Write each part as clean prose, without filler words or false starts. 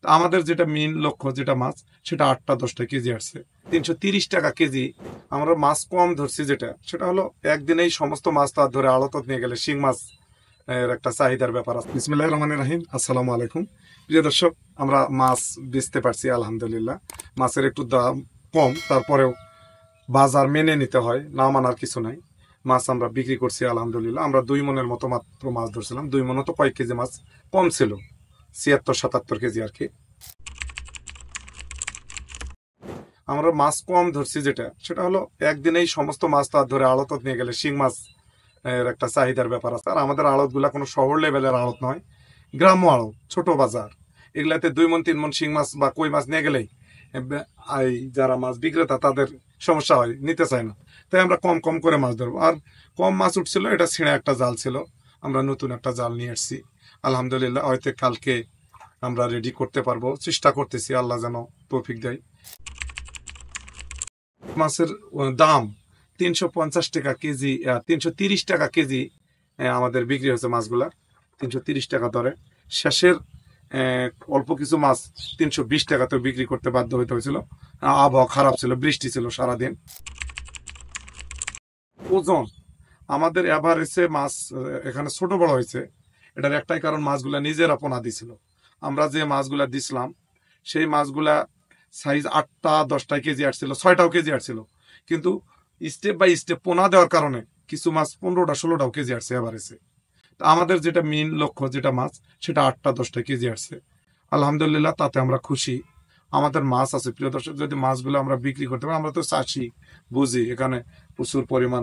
আমাদের যেটা মেইন লক্ষ্য যেটা মাছ সেটা 8টা-10টা কেজি আসছে 330 টাকা কেজি। আমরা মাছ কম ধরছি যেটা সেটা হলো একদিনেই সমস্ত মাছ তো আর ধরে আড়ত নিয়ে গেলে শিং মাছ এর একটা চাহিদার ব্যাপার আছে। বিসমিল্লাহির রহমানির রহিম, আসসালামু আলাইকুম প্রিয় দর্শক। আমরা মাছ বেচতে পারছি আলহামদুলিল্লাহ। মাছের একটু দাম কম, তারপরেও বাজার মেনে নিতে হয়, না মানার কিছু নাই। মাছ আমরা বিক্রি করছি আলহামদুলিল্লাহ। আমরা 2 মনের মতো মাত্র মাছ ধরছিলাম। 2 মনও তো কয়েক কেজি মাছ কম ছিল, 76-77 কেজি আর কি। আমরা মাছ কম ধরছি যেটা সেটা হলো একদিনেই সমস্ত মাছ তো আর ধরে আড়ত নিয়ে গেলে শিং মাছ এর একটা চাহিদার ব্যাপার আছে। আর আমাদের আড়ত গুলা কোনো শহর লেভেলের আড়ত নয়, গ্রাম্য আড়ত, ছোট বাজার। এগুলাতে 2 মন 3 মন শিং মাছ বা কই মাছ নিয়ে গেলেই এই যারা মাছ বিক্রেতা তাদের সমস্যা হয়, নিতে চায় না। তাই আমরা কম কম করে মাছ ধরবো। আর কম মাছ উঠছিল, এটা ছিঁড়া একটা জাল ছিল, আমরা নতুন একটা জাল নিয়ে এসেছি আলহামদুলিল্লাহ। হয়তো কালকে আমরা রেডি করতে পারবো, চেষ্টা করতেছি, আল্লাহ যেন তৌফিক দেয়। মাছের দাম 350 টাকা কেজি, 330 টাকা কেজি আমাদের বিক্রি হয়েছে মাছগুলা 330 টাকা দরে। শেষের অল্প কিছু মাছ 320 টাকাতেও বিক্রি করতে বাধ্য হইতে হয়েছিল। আবহাওয়া খারাপ ছিল, বৃষ্টি ছিল সারাদিন। ওজন আমাদের এভারেজে মাছ এখানে ছোট বড় হয়েছে, এটার একটাই কারণ মাছগুলা নিজেরা পোনা দিছিল। আমরা যে মাছগুলা দিছিলাম সেই মাছগুলা সাইজ 8টা-10টা কেজি আসছিল, 6টাও কেজি আসছিল। কিন্তু স্টেপ বাই স্টেপ পোনা দেওয়ার কারণে কিছু মাছ 15টা-16টাও কেজি আসছে এভারেজে। তো আমাদের যেটা মেইন লক্ষ্য যেটা মাছ সেটা 8টা-10টা কেজি আসছে আলহামদুলিল্লাহ, তাতে আমরা খুশি। আমাদের মাছ আছে প্রিয় দর্শক, যদি মাছগুলো আমরা বিক্রি করতে পারি, আমরা তো চাষি, বুঝি এখানে প্রচুর পরিমাণ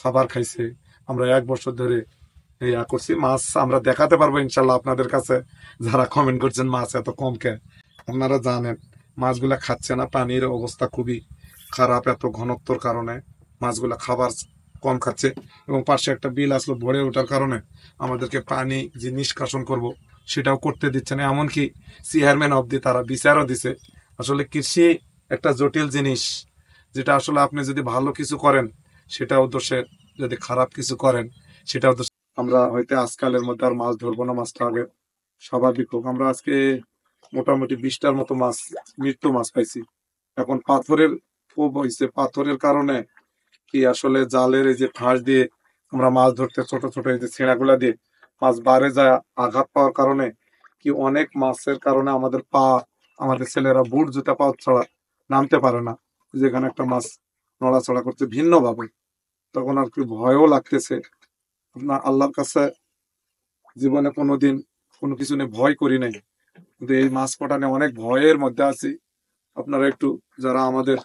খাবার খাইছে। আমরা 1 বছর ধরে ইয়া করছি, মাছ আমরা দেখাতে পারবো ইনশাল্লাহ আপনাদের কাছে। যারা কমেন্ট করছেন মাছ এত কম কে, আপনারা জানেন মাছগুলা খাচ্ছে না, পানির অবস্থা খুবই খারাপ এত ঘনত্বর কারণে। মাছগুলা খাবার কম খাচ্ছে এবং পাশে একটা বিল আসলো ভরে ওঠার কারণে আমাদেরকে পানি যে নিষ্কাশন করব সেটাও করতে দিচ্ছে না। এমনকি চেয়ারম্যান অবধি তারা বিচারও দিছে। আসলে কৃষি একটা জটিল জিনিস, যেটা আসলে আপনি যদি ভালো কিছু করেন সেটাও দোষে, যদি খারাপ কিছু করেন সেটাও দোষ। আমরা হয়তো আজকালের মধ্যে আর মাছ ধরবো না, মাছটা আগে স্বাভাবিক হোক। আমরা আজকে মোটামুটি 20টার মতো মাছ, মৃত্যু মাছ পাইছি। এখন পাথরের খুব হয়েছে, পাথরের কারণে কি আসলে জালের এই যে ফাঁস দিয়ে আমরা মাছ ধরতে, ছোট ছোট এই যে ছেঁড়াগুলা দিয়ে মাছ বারে যায়, আঘাত পাওয়ার কারণে কি অনেক মাছের কারণে আমাদের পা, আমাদের ছেলেরা বুট জুতা পাওয়া ছাড়া নামতে পারে না। যেখানে একটা মাছ নড়াচড়া করছে ভিন্ন ভাবে, তখন আর কি ভয়ও লাগতেছে। আপনার আল্লাহর কাছে জীবনে কোনোদিন কোনো কিছু নিয়ে ভয় করি নাই, কিন্তু এই মাছ পটানে অনেক ভয়ের মধ্যে আছি। আপনারা একটু যারা আমাদের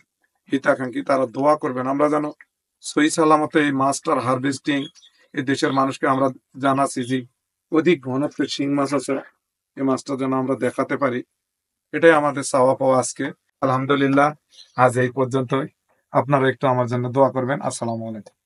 হিতাকাঙ্ক্ষী তারা দোয়া করবেন, আমরা যেন সহি সালামতে এই মাছটার হারভেস্টিং, এই দেশের মানুষকে আমরা জানাচ্ছি যে অধিক ঘনত্বের শিং মাছ আছে, এই মাছটা যেন আমরা দেখাতে পারি। এটাই আমাদের চাওয়া পাওয়া আজকে। আলহামদুলিল্লাহ, আজ এই পর্যন্তই। আপনারা একটু আমার জন্য দোয়া করবেন। আসসালামু আলাইকুম।